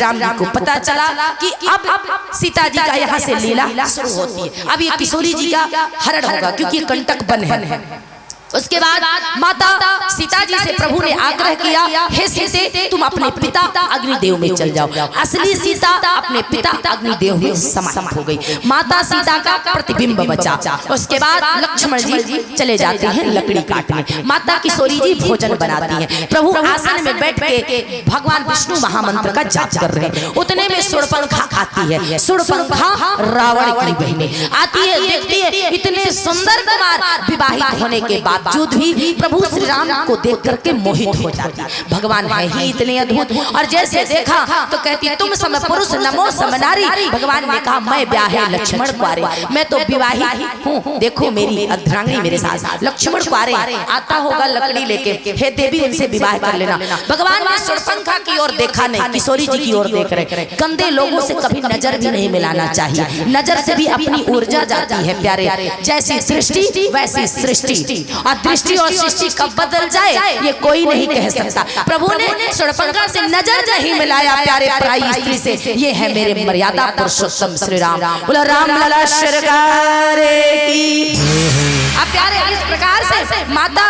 राम जी को पता चला कि अब सीता जी का यहाँ से लीला शुरू होती है। अब ये किशोरी जी का हरण होगा क्योंकि ये कंटक वन है। उसके बाद माता सीता जी से प्रभु ने आग्रह किया, हे सीते तुम अपने पिता अग्निदेव में चल जाओ। असली सीता अपने पिता अग्निदेव में समाहित हो गई। माता सीता का प्रतिबिंब बचा। उसके बाद लक्ष्मण जी चले जाते हैं लकड़ी काटने। माता किशोरी जी भोजन बनाती हैं। प्रभु आसन में बैठ के भगवान विष्णु महामंत्र का जाप कर रहे हैं। उतने में शूर्पणखा आती है। शूर्पणखा रावण की बहन आती है। देखती है इतने सुंदर कुमार विवाहित होने के बाद बावजूद भी प्रभु श्री राम को देख करके मोहित हो जाती। भगवान है ही इतने अद्भुत। और जैसे देखा तो कहती तुम सम पुरुष नमो समनारी। भगवान ने कहा मैं ब्याहे लक्ष्मण कुआरे, मैं तो विवाही हूँ। देखो मेरी अर्धांगिनी मेरे साथ लक्ष्मण कुआरे आता होगा लकड़ी लेके, हे देवी इनसे विवाह कर लेना। भगवान ने शूर्पणखा की ओर देखा नहीं, किशोरी जी की ओर देख रहे। गंदे लोगों से कभी नजर भी नहीं मिलाना चाहिए। नजर से भी अपनी ऊर्जा जाती है प्यारे। जैसी दृष्टि वैसी सृष्टि, और दृष्टि और सृष्टि कब बदल जाए ये कोई नहीं कह सकता। प्रभु ने शूर्पणखा से नजर नहीं मिलाया प्यारे पराई स्त्री से। ये है मेरे मर्यादा पुरुषोत्तम श्री राम। बोला राम लला सरकार की। अब प्यारे इस प्रकार से माता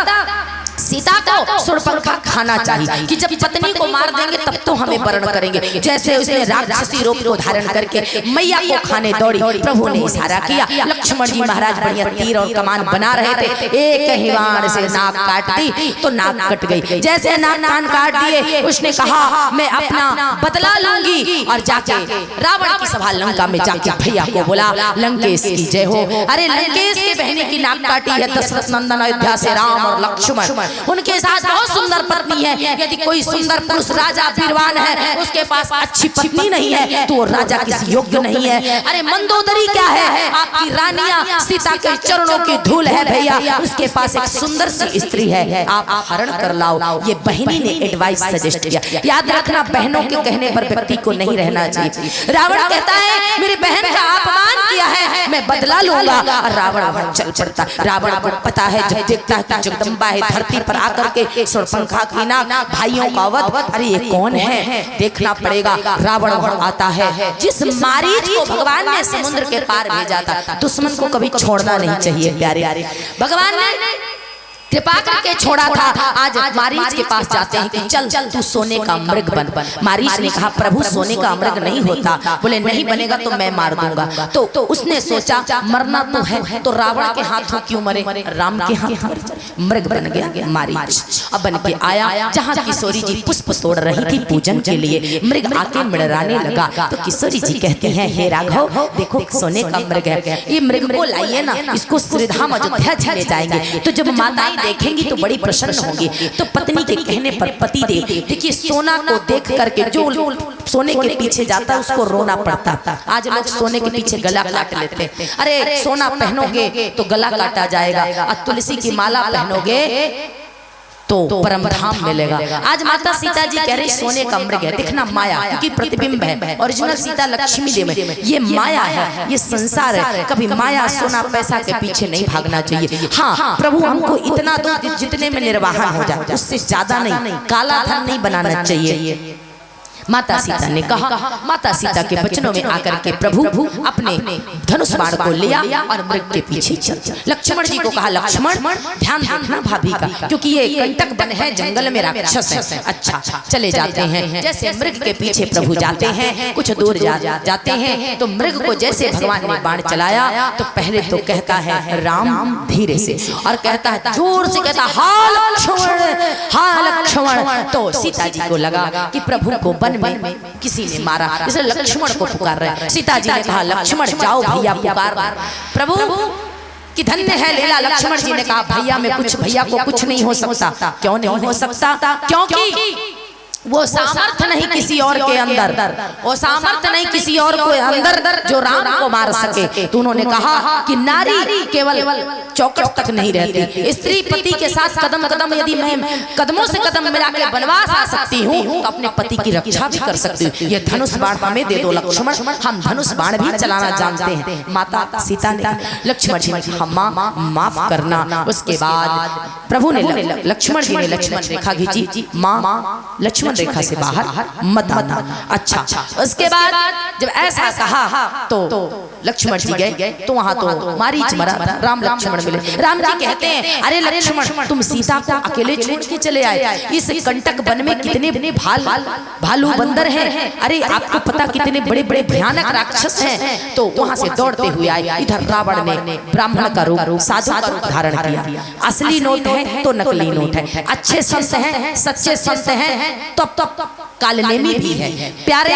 सीता को शूर्पणखा खाना चाहिए कि जब पत्नी को मार देंगे तब तो हमें वरण करेंगे। जैसे उसने राक्षसी रूप को धारण करके मैया को खाने दौड़ी। प्रभु ने इशारा किया। लक्ष्मण जी महाराज बढ़िया तीर और कमान बना रहे थे। एक ही बाण से नाक काट दी तो नाक कट गई। जैसे नाक कान काट दिए उसने कहा मैं अपना बदला लूंगी। और जाके रावण की सभा लंका में जाके भैया को बोला लंकेश की जय हो। अरे लंकेश की बहनी की नाक काटी है दशरथ नंदन अयोध्या से राम और लक्ष्मण। उनके साथ बहुत सुंदर पत्नी है। यदि कोई सुंदर पुरुष राजा वीरवान है उसके पास अच्छी पत्नी नहीं है तो वो राजा किसी योग्य नहीं है। अरे मंदोदरी क्या है, आपकी रानियां सीता के चरणों की धूल है भैया। उसके पास एक सुंदर सी स्त्री है, आप हरण कर लाओ। ये बहनी ने एडवाइस सजेस्ट किया। याद रखना बहनों के कहने पर व्यक्ति को नहीं रहना चाहिए। रावण कहता है मेरी बहन का अपमान किया है, मैं बदला लूंगा। और रावण चल पड़ता। रावण को पता है जब देखता है कि जगदम्बा है धरती पर आकर के शूर्पणखा की ना भाइयों का वध। अरे ये कौन है देखना पड़ेगा। रावण आता है। जिस मारीच को भगवान ने समुद्र के पार भेजा था, दुश्मन को कभी छोड़ना नहीं चाहिए प्यारे। भगवान ने कृपा करके छोड़ा था। आज मारीच के पास जाते हैं कि चल तू सोने का मृग बन। मारीच ने कहा प्रभु सोने का मृग नहीं होता। बोले नहीं बनेगा तो मैं मार दूंगा। तो उसने सोचा मरना तो है तो रावण के हाथों क्यों मरे, राम के हाथ मृग बन गया मारीच। अब बन के आया जहाँ किशोरी जी पुष्प तोड़ रही थी पूजन के लिए। मृग आके मिड़राने लगा तो किशोरी जी कहती हैं हे राघव देखो सोने का मृग है, ये मृग को लाइए ना, इसको श्रीधाम अयोध्या चले जाएंगे। तो जब माताएं देखेंगी तो बड़ी प्रसन्न होंगी। तो पत्नी के कहने पर पति देव देखिए सोना को देख करके जो सोने के पीछे जाता है उसको रोना पड़ता। आज लोग सोने के पीछे गला काट लेते हैं। अरे सोना पहनोगे तो गला काटा जाएगा, और तुलसी की माला पहनोगे तो परम धाम मिलेगा। आज माता सीता जी कह रही सोने का मृग है। देखना माया क्योंकि प्रतिबिंब है। ओरिजिनल सीता लक्ष्मी देव है, ये माया है, ये संसार है। कभी माया सोना पैसा के पीछे नहीं भागना चाहिए। हाँ प्रभु हमको इतना दो जितने में निर्वाहन हो जाए, उससे ज्यादा नहीं। काला धन नहीं बनाना चाहिए। माता सीता ने कहा। माता सीता के वचनों में आकर के प्रभु अपने धनुष बाण को लिया और मृग के पीछे चल। लक्ष्मण जी को कहा लक्ष्मण ध्यान रखना भाभी का, क्योंकि ये कंटक वन है, जंगल में राक्षस है। अच्छा चले जाते हैं। जैसे मृग के पीछे प्रभु जाते हैं, कुछ दूर जाते हैं तो मृग को जैसे भगवान ने बाण चलाया तो पहले तो कहता है राम धीरे से, और कहता है जोर से कहता हा लक्ष्मण। तो सीता जी को लगा कि प्रभु को वन में किसी ने मारा, इसलिए लक्ष्मण को पुकार रहे हैं। सीता जी ने कहा लक्ष्मण जाओ भैया पुकार प्रभु कि धन्य है लीला। लक्ष्मण जी ने कहा भैया को कुछ नहीं हो सकता। क्यों नहीं हो सकता? क्योंकि वो सामर्थ्य नहीं किसी और के अंदर, वो सामर्थ्य नहीं किसी और को अंदर जो राम को मार सके। तो उन्होंने कहा कि नारी केवल चौकट तक नहीं रहती, स्त्री पति के साथ कदम कदम यदि मैं कदमों से कदम मिला के वनवास आ सकती हूँ तो अपने पति की रक्षा भी कर सकती हूँ। ये धनुष बाण हमें दे दो लक्ष्मण, हम धनुष बाण भी चलाना जानते हैं। माता सीता ने लक्ष्मण जी हम माफ करना। उसके बाद प्रभु ने लक्ष्मण जी ने लक्ष्मण रेखा खींची। माँ लक्ष्मण लक्ष्मण रेखा से बाहर मत आना। अच्छा, उसके बाद जब ऐसा कहा तो लक्ष्मण जी गए तो वहां तो मारीच मरा था, राम लक्ष्मण मिले। राम जी कहते हैं अरे लक्ष्मण तुम सीता को अकेले छोड़ के चले आए, इस कंटक वन में कितने भालू बंदर हैं, अरे आपको पता कितने बड़े बड़े भयानक राक्षस हैं। तो वहां से दौड़ते हुए आए। इधर रावण ने ब्राह्मण का रूप, साधु का रूप धारण किया। असली नोट है तो नकली नोट है, अच्छे संत हैं, सच्चे संत हैं, तब कालनेमी भी है। प्यारे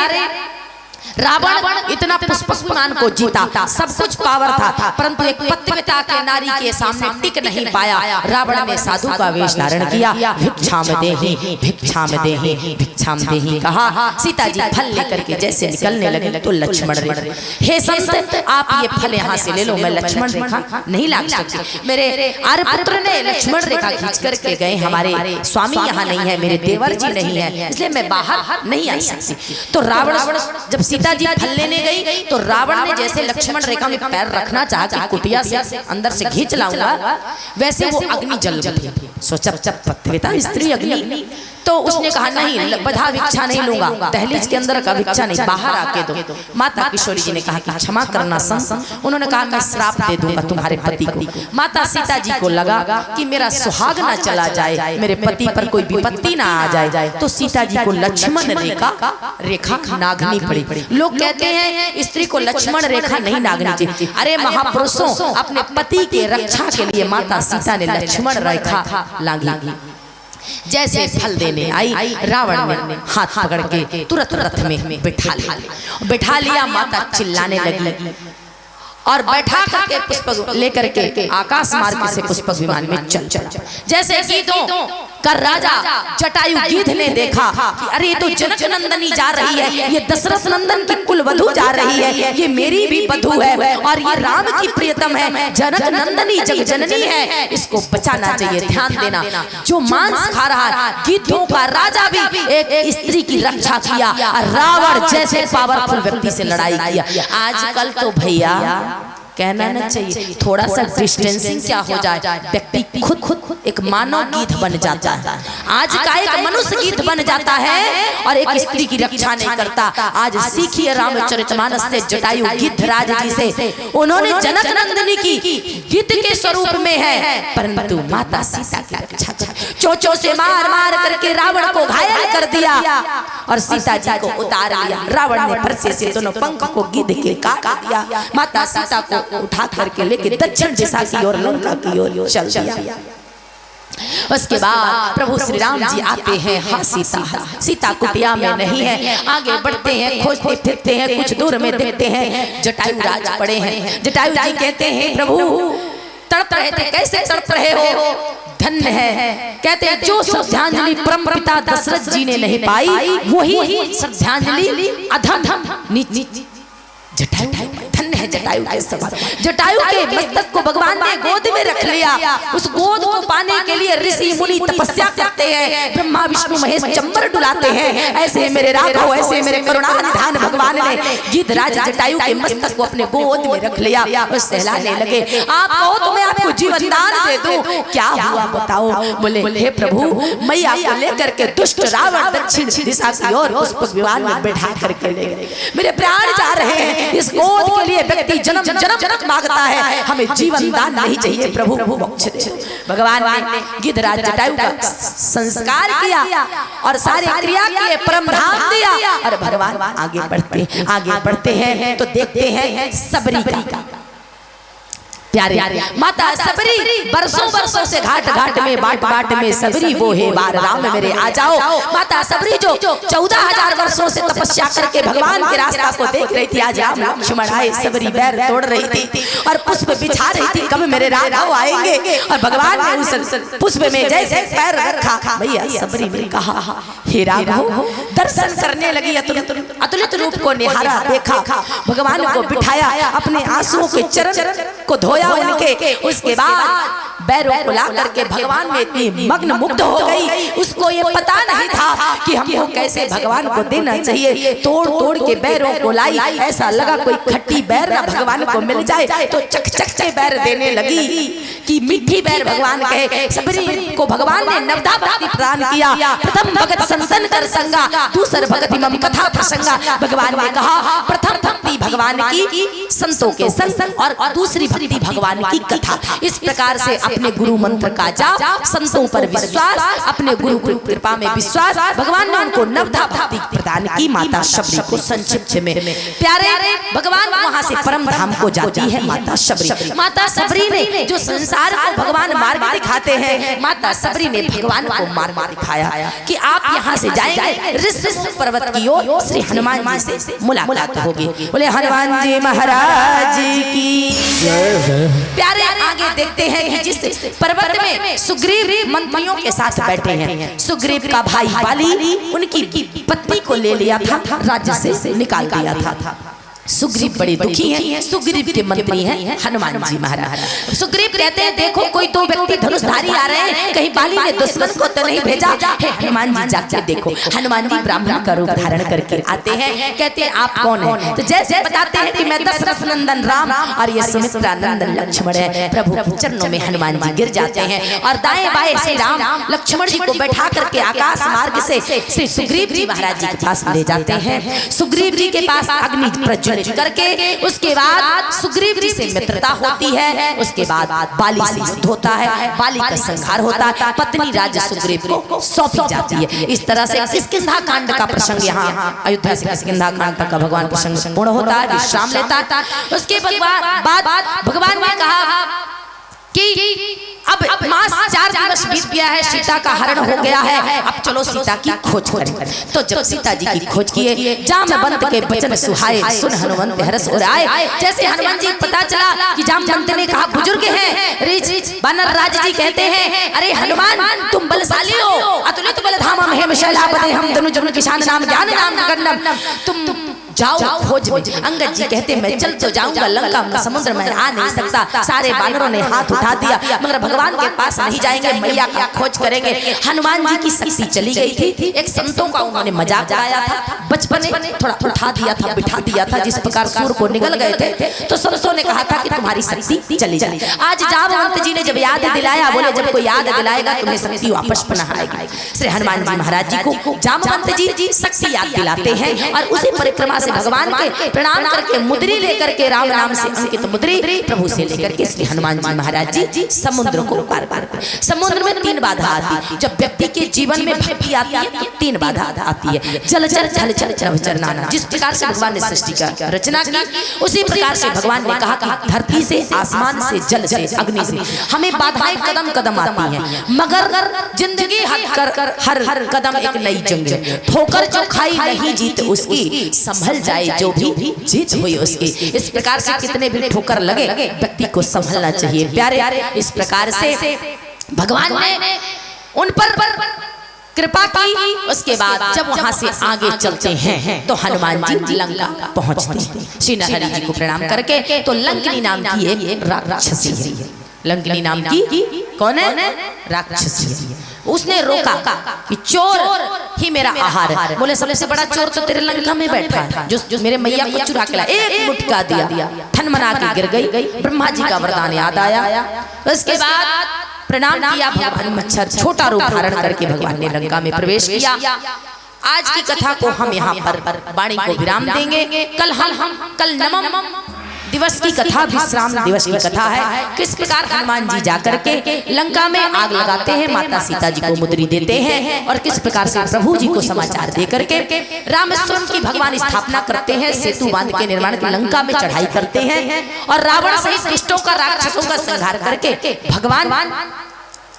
रावण इतना पुष्पक विमान को जीता, सब कुछ पावर था, परंतु एक पतिव्रता के नारी के सामने टिक नहीं पाया। रावण ने साधु का वेश धारण किया, भिक्षाम देहि भिक्षाम देहि भिक्षाम देहि कहा। सीता जी फल लेकर के जैसे निकलने लगे तो लक्ष्मण रे, हे संत आप ये फल यहाँ से ले लो, मैं लक्ष्मण रेखा नहीं लाग सकती। मेरे आर्यपुत्र ने लक्ष्मण रेखा खींच करके गए, हमारे स्वामी यहाँ नहीं है, मेरे देवर जी नहीं है, इसलिए मैं बाहर नहीं आ सकती। तो रावण जब सीता जी फल लेने गई तो रावण ने जैसे लक्ष्मण रेखा में पैर रखना चाहा कि कुटिया से अंदर से खींच लाऊंगा, वैसे वो अग्नि जल गई। सोचा पतिव्रता स्त्री अग्नि, तो उसने कहा नहीं, बधा भिक्षा नहीं लूंगा, दहलीज के अंदर का भिक्षा नहीं, बाहर आके दो। माता किशोरी जी ने कहा कि क्षमा करना संत, उन्होंने कहा मैं श्राप दे दूंगा तुम्हारे पति को। माता सीता जी को लगा कि मेरा सुहाग ना चला जाए, मेरे पति पर कोई विपत्ति ना आ जाए, तो सीता जी को लक्ष्मण रेखा नागनी पड़ी। लोग कहते हैं स्त्री को लक्ष्मण रेखा नहीं नागनी चाहिए। अरे महापुरुषों, अपने पति के रक्षा के लिए माता सीता ने लक्ष्मण रेखा लागी। जैसे फल देने आई, रावण ने हाथ पकड़ के तुरंत रथ में बिठा लिया। माता चिल्लाने लगी और बैठा करके पुष्पक लेकर के आकाश मार्ग से पुष्पक विमान में चल। जैसे गीधों का राजा जटायु गिद्ध ने देखा कि अरे ये तो जनक नंदनी जा रही है, ये दशरथ नंदन की कुलवधू जा रही है, ये मेरी भी वधू है और ये राम की प्रियतम है, जनक नंदनी जगजननी है, इसको बचाना चाहिए, ध्यान देना। जो मांस खा रहा है, गिद्धों का राजा भी एक स्त्री की रक्षा किया, रावण जैसे पावरफुल व्यक्ति से लड़ाई किया। आजकल तो भैया कहना न चाहिए, थोड़ा सा डिस्टेंसिंग क्या हो जाए, व्यक्ति खुद एक मानव गिद्ध बन जाता है। आज का एक मनुष्य गिद्ध बन जाता है और एक स्त्री की रक्षा नहीं करता। आज सीखिए रामचरितमानस से जटायु गिद्धराज जी से, उन्होंने जनक नंदिनी की गिद्ध के स्वरूप में है, परंतु माता सीता की रक्षा चोचों से मार करके रावण को घायल कर दिया और सीता जी को उतार लिया। रावण ने फरसे से दोनों पंख को गिद्ध के काट दिया। माता सीता को उठा करके लेके दक्षिण दिशा की ओर, लंका की ओर चल दिया। उसके बाद प्रभु श्री राम जी आते हैं। हाँ सीता कुटिया में नहीं है, आगे बढ़ते हैं, खोजते फिरते हैं, कुछ दूर में देखते हैं जटायु राज पड़े हैं। जटायु जी कहते हैं प्रभु तड़प रहे थे, कैसे तड़प रहे हो, धन्य है। कहते हैं जो श्रद्धांजलि परम पिता दशरथ जी ने नहीं पाई, वही श्रद्धांजलि अधम नीच जटायु धन्य है। जटायु के सवाल, जटायु के मस्तक को भगवान ने गोद में रख लिया। उस गोद को पाने के लिए ऋषि मुनि तपस्या करते हैं, ब्रह्मा विष्णु महेश चंबर डुलाते हैं। ऐसे मेरे राघव, ऐसे मेरे करुणानिधान भगवान ने गिद्धराज जटायु के मस्तक को अपने गोद में रख लिया और सहलाने लगे। आप कहो तो मैं आपको जीवन दान दे दूं, क्या हुआ बताओ। बोले हे प्रभु, मैया को लेकर के दुष्ट रावण दक्षिण दिशा की ओर पुष्पक विमान में बैठा करके ले गए। मेरे प्राण जा रहे हैं, इस गोद के लिए व्यक्ति जन्म जन्म मांगता है, हमें जीवन दान नहीं चाहिए, प्रभु मोक्ष दे। भगवान ने गिद्धराज जटायु का संस्कार किया और सारे क्रिया किए, परम धाम दिया और भगवान आगे बढ़ते हैं तो देखते हैं सबरी का प्यारे माता सबरी बरसों से घाट में बाट में सबरी वो है बार राम मेरे आ जाओ। माता सबरी जो 14,000 वर्षों से तपस्या करके भगवान के रास्ता को देख रही थी, आज राम लक्ष्मण आए, सबरी बैर तोड़ रही थी और पुष्प बिछा रही थी, कब मेरे राघव आएंगे। और भगवान ने उस पुष्प में जैसे पैर रखा, भैया सबरी ने कहा हे राघव, दर्शन करने लगी, अतुलित रूप को निहारा, देखा, भगवान को बिठाया, अपने आंसुओं के चरण को धोया उनके। उसके बाद बैरों को ला करके भगवान में इतनी मग्न मुग्ध हो गई, उसको ये पता नहीं था कि हमको कैसे भगवान को देना चाहिए। तोड़ तोड़ के बैरों को लाई, ऐसा लगा कोई खट्टी बैर ना भगवान को मिल जाए तो चक चक के बैर देने लगी कि मीठी बैर भगवान कहे। सबरी को भगवान ने नवधा भक्ति प्रदान किया। प्रथम भगत संतन कर संगा, दूसर भगति मम कथा प्रसंगा। भगवान ने कहा प्रथम भक्ति भगवान की संतों के संग और दूसरी भक्ति भगवान की कथा। इस प्रकार से अपने गुरु मंत्र का जाप, संतों पर विश्वास, अपने गुरु की कृपा में विश्वास, भगवान ने उनको नवधा भक्ति प्रदान की। माता शबरी को संक्षिप्त में प्यारे भगवान वहां से परम धाम को जाती है माता शबरी। माता शबरी ने जो संसार को भगवान मार्ग दिखाते हैं, माता शबरी ने भगवान को मार्ग दिखाया कि आप यहाँ से जाएंगे ऋषि पर्वत की ओर, श्री हनुमान जी से मुलाकात होगी। बोले हनुमान जी महाराज की प्यारे आगे देखते हैं कि जिस पर्वत में सुग्रीव मंत्रियों के साथ बैठे हैं, सुग्रीव का भाई बाली उनकी पत्नी को ले लिया था, राज्य से निकाल दिया था। सुग्रीव बड़े दुखी हैं। सुग्रीव के मंत्री हैं हनुमान जी महाराज। सुग्रीव कहते हैं देखो कोई दो व्यक्ति धनुषधारी आ रहे हैं, कहीं बाली ने दुश्मन को तो नहीं भेजा है। हनुमान जी जाके देखो। हनुमान जी ब्राह्मण का रूप धारण करके आते हैं, कहते हैं आप कौन हैं? तो जैसे बताते हैं कि मैं दशरथ नंदन राम और ये सुमित्रा नंदन लक्ष्मण है। प्रभु के चरणों में हनुमान जी गिर जाते हैं और दाएं बाएं श्री राम लक्ष्मण जी को बैठा करके आकाश मार्ग से श्री सुग्रीव जी महाराज जी के पास ले जाते हैं। सुग्रीव जी के पास अग्नि प्रज्वलित करके उसके बाद सुग्रीव जी से मित्रता होती है। उसके बाद बाली से युद्ध होता है, बाली का संहार होता है, पत्नी राज्य सुग्रीव को सौंपी जाती है। इस तरह से किष्किंधा कांड का प्रसंग यहाँ अयोध्या से किष्किंधा कांड तक का भगवान प्रसंग पूर्ण होता है, विश्राम लेता है। उसके बाद भगवान ने कहा कि अब मास 4 दिवस बीत गया है, सीता का हरण हो गया है, अब चलो सीता की खोज करें। तो जब सीता जी की खोज किए, जामवंत के वचन सुहाए, सुन हनुमंत हर्ष उराए। जैसे हनुमान जी पता चला कि जामवंत ने कहा बुजुर्ग हैं, वानर राज जी कहते हैं अरे हनुमान तुम बलशाली हो, अतुलित बलधामम हेम शैलापते हम धनुजन किसान नाम ज्ञान नाम गन्नम, तुम जाओ खोज में। अंगद जी कहते मैं चल तो जाऊंगा, लंका में समुद्र में आ नहीं सकता। सारे बानरों ने हाथ उठा दिया, मगर भगवान के पास नहीं जाएंगे, मैया का खोज करेंगे। हनुमान जी की शक्ति चली गई थी। एक संतों का उन्होंने मजाक उड़ाया था, बचपन में थोड़ा उठा दिया था, बिठा दिया था, जिस प्रकार सूर को निगल गए थे तो संतों ने कहा था कि तुम्हारी शक्ति चली जाए। आज जामवंत जी ने जब याद दिलाया, बोले जब कोई याद दिलाएगा तुम्हें शक्ति वापस पुनः आएगी। श्री हनुमान जी महाराज जी को जामवंत जी शक्ति याद दिलाते हैं और उसी परिक्रमा से भगवान के प्रणाम करके मुद्री लेकर के राम नाम से अंकित मुद्री प्रभु से लेकर के श्री हनुमान जी महाराज जी समुद्र को पार करते। समुद्र में 3 बाधा आती। जब व्यक्ति के जीवन में भक्ति आती है तो 3 बाधा आती है। जलचर जलचर चरचर नाना। जिस प्रकार से भगवान ने सृष्टि का रचना की, उसी प्रकार से भगवान ने कहा कि धरती से, आसमान से, जल से, अग्नि से हमें बाधाएं कदम कदम आती हैं, मगर जिंदगी हर कदम एक नई जंग। ठोकर जो खाई नहीं जीत उसकी, संभल जाए जो भी जीत हुई उसकी। इस प्रकार से कितने भी ठोकर लगे व्यक्ति को संभलना चाहिए प्यारे। इस प्रकार से भगवान ने उन पर कृपा की। उसके बाद जब वहां से आगे चलते हैं तो हनुमान जी लंका पहुंचते हैं। श्री नरहरि जी को प्रणाम करके तो लंकिनी नाम की एक राक्षसी है। लंकिनी नाम की कौन है? राक्षसी है। उसने रोका कि चोर ही मेरा आहार है। बोले सबसे बड़ा चोर तो तेरे लंका में बैठा है, जो मेरे मैया को चुरा के लाया। एक मुटका दिया, थनमना के गिर गई। ब्रह्मा जी का वरदान याद आया। उसके बाद प्रणाम किया, भगवान मच्छर छोटा रूप धारण करके भगवान ने लंका में प्रवेश किया। आज की कथा को हम यहाँ पर वाणी को विराम देंगे। कल नवम दिवस की कथा, विश्राम दिवस की कथा है। किस प्रकार हनुमान जी जाकर के लंका में आग लगाते हैं, माता सीता जी को मुद्री देते हैं और किस प्रकार से प्रभु जी को समाचार दे करके रामेश्वरम की भगवान स्थापना करते हैं, सेतु बांध के निर्माण की लंका में चढ़ाई करते हैं और रावण सहित दुष्टों का, राक्षसों का संहार करके भगवान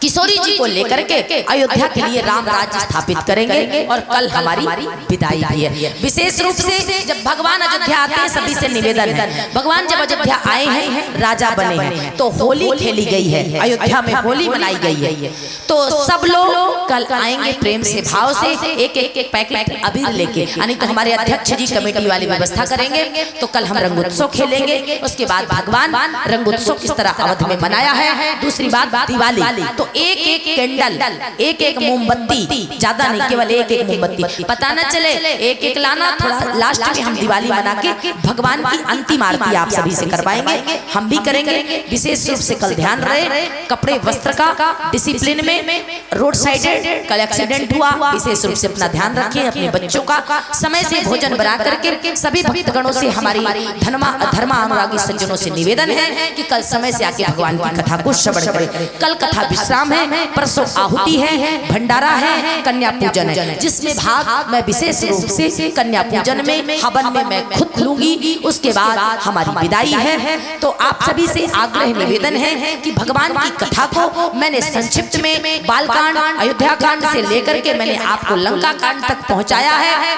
किशोरी जी को लेकर के अयोध्या के लिए राम राज्य स्थापित करेंगे और कल हमारी विदाई भी है। विशेष रूप से जब भगवान अयोध्या आते हैं सभी से निवेदन है, भगवान जब अयोध्या आए हैं राजा बने हैं तो होली खेली गई है, अयोध्या में होली मनाई गई है, तो सब लोग कल आएंगे प्रेम से भाव से एक एक पैकेट अबीर लेके, यानी तो हमारे अध्यक्ष जी कमेटी वाली व्यवस्था करेंगे तो कल हम रंगोत्सव खेलेंगे। उसके बाद भगवान रंगोत्सव किस तरह अवध में मनाया है। दूसरी बात दिवाली, तो एक एक कैंडल, एक एक मोमबत्ती, ज्यादा नहीं केवल एक एक मोमबत्ती, पता न चले एक एक लाना, थोड़ा लास्ट में हम दिवाली मना के भगवान की अंतिम आरती आप सभी से करवाएंगे, हम भी करेंगे। विशेष रूप से कल ध्यान रहे कपड़े वस्त्र का, डिसिप्लिन में, रोड साइड कल एक्सीडेंट हुआ, विशेष रूप से अपना ध्यान रखें, अपने बच्चों का समय से भोजन बना करके। सभी भक्तगणों से हमारी धर्मा अनुरागी सज्जनों से निवेदन है कि कल समय से आके भगवान की कथा को श्रवण करें। कल कथा विश्राम है, परसों आहुति है, भंडारा है, कन्या पूजन है, जिसमें भाग मैं विशेष रूप से कन्या पूजन में हवन में मैं खुद लूंगी। उसके बाद हमारी विदाई है। तो आप सभी से आग्रह निवेदन है कि भगवान की कथा को मैंने संक्षिप्त में बालकांड, अयोध्या कांड से लेकर के मैंने आपको लंका कांड तक पहुंचाया है।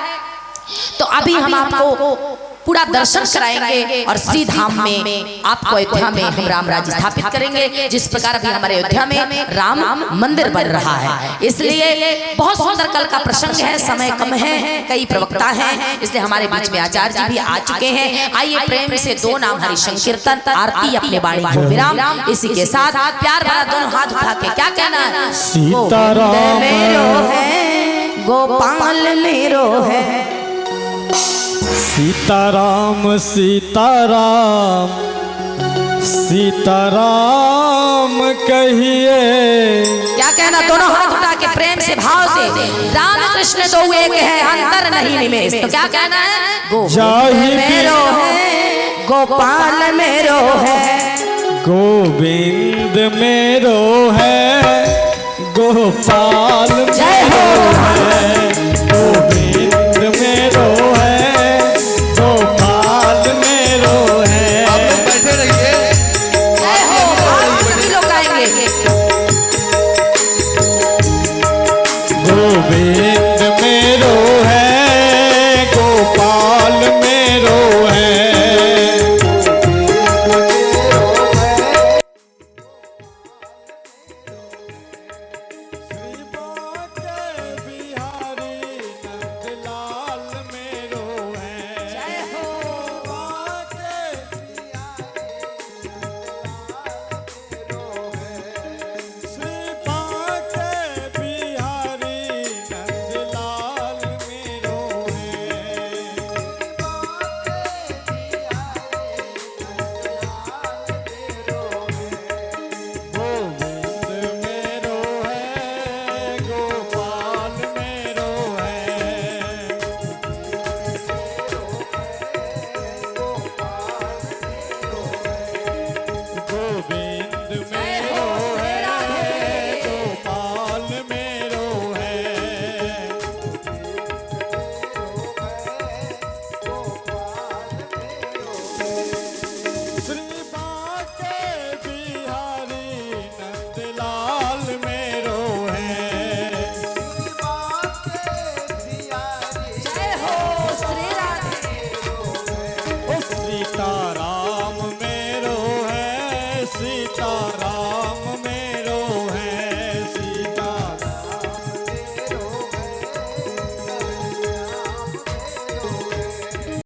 तो अभी हम आपको पूरा दर्शन कराएंगे और श्री धाम में आपको अयोध्या में हम राम राज्य स्थापित करेंगे, जिस प्रकार अभी हमारे अयोध्या में राम मंदिर बन रहा है। इसलिए बहुत सुंदर कल का प्रसंग है, समय कम है, कई प्रवक्ता हैं, इसलिए हमारे बीच में आचार्य जी भी आ चुके हैं। आइए प्रेम से दो नाम हरि संकीर्तन आरती अपने वाणी को विराम। इसी के साथ प्यार भरा दोनों हाथ उठा के क्या कहना है, सीताराम मेरो है, गोपाल मेरो है। सीताराम सीताराम सीताराम कहिए। क्या कहना, दोनों हाथ उठा के प्रेम से भाव से, राम कृष्ण दो एक है अंतर नहीं निमेष। तो क्या कहना है, गोविंद मेरो है, गोपाल मेरो है, गोविंद मेरो है, गोपाल मेरो है,